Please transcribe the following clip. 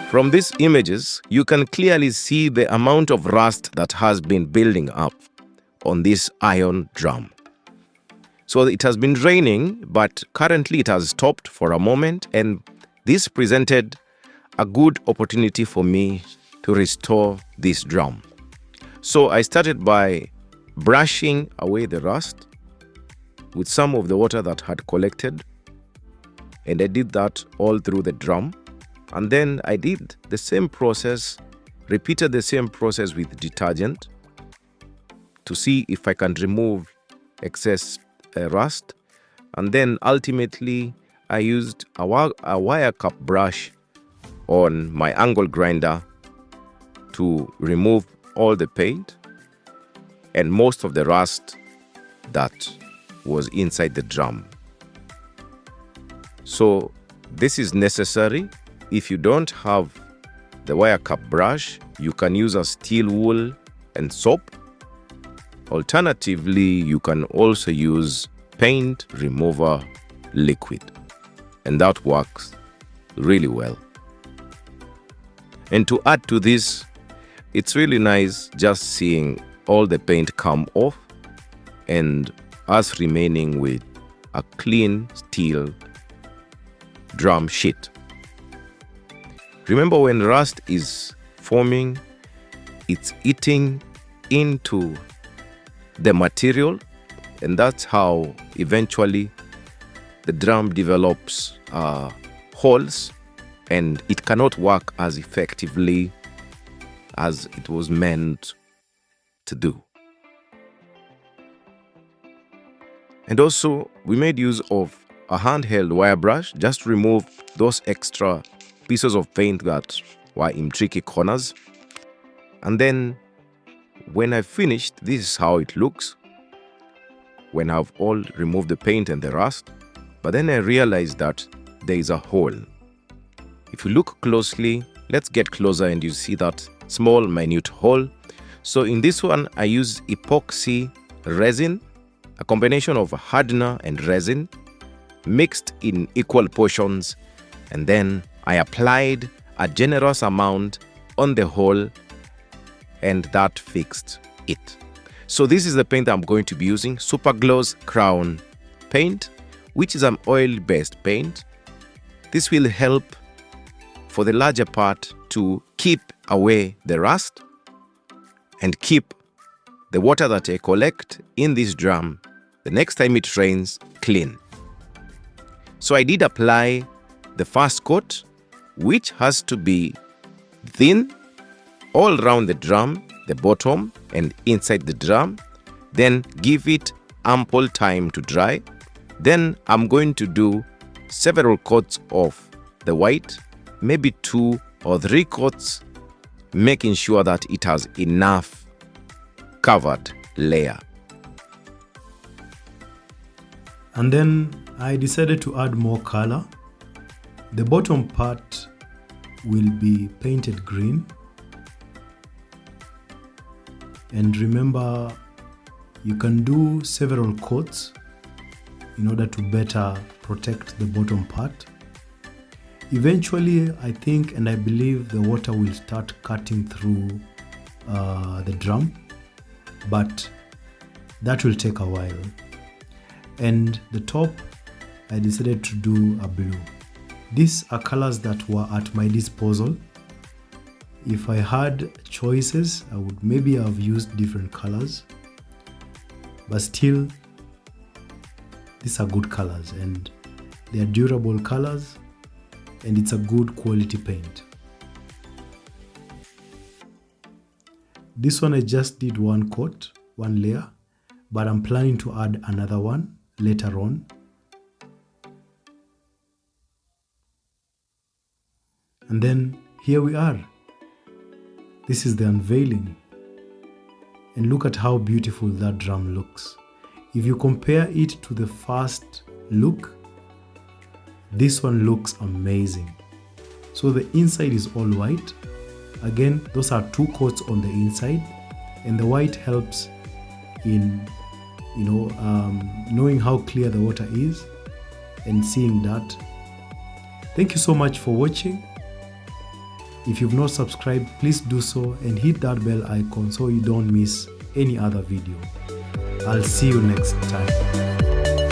From these images, you can clearly see the amount of rust that has been building up on this iron drum. So it has been raining, but currently it has stopped for a moment, and this presented a good opportunity for me to restore this drum. So I started by brushing away the rust with some of the water that had collected, and I did that all through the drum. And then I did the same process, repeated the same process with detergent to see if I can remove excess rust. And then ultimately I used a wire cup brush on my angle grinder to remove all the paint and most of the rust that was inside the drum. So this is necessary. If you don't have the wire cup brush, you can use a steel wool and soap. Alternatively, you can also use paint remover liquid, and that works really well. And to add to this, it's really nice just seeing all the paint come off and us remaining with a clean steel drum sheet. Remember, when rust is forming, it's eating into the material, and that's how eventually the drum develops holes, and it cannot work as effectively as it was meant to do. And also, we made use of a handheld wire brush just to remove those extra pieces of paint that were in tricky corners. And then when I finished, this is how it looks when I've all removed the paint and the rust. But then I realized that there is a hole. If you look closely, let's get closer, and you see that small minute hole. So in this one, I used epoxy resin, a combination of hardener and resin mixed in equal portions, and then I applied a generous amount on the hole, and that fixed it. So this is the paint I'm going to be using, Super Gloss Crown paint, which is an oil-based paint. This will help for the larger part to keep away the rust and keep the water that I collect in this drum the next time it rains clean. So I did apply the first coat, which has to be thin all around the drum, the bottom and inside the drum. Then give it ample time to dry. Then I'm going to do several coats of the white, maybe 2 or 3 coats, making sure that it has enough covered layer. And then I decided to add more color. The bottom part will be painted green. And remember, you can do several coats in order to better protect the bottom part. Eventually, I think and I believe the water will start cutting through the drum, but that will take a while. And the top, I decided to do a blue. These are colors that were at my disposal. If I had choices, I would maybe have used different colors, but still, these are good colors and they are durable colors, and it's a good quality paint. This one I just did one coat, one layer, but I'm planning to add another one later on. And then here we are. This is the unveiling. And look at how beautiful that drum looks. If you compare it to the first look, this one looks amazing. So the inside is all white. Again, those are 2 coats on the inside, and the white helps in knowing how clear the water is and seeing that. Thank you so much for watching. If you've not subscribed, please do so and hit that bell icon so you don't miss any other video. I'll see you next time.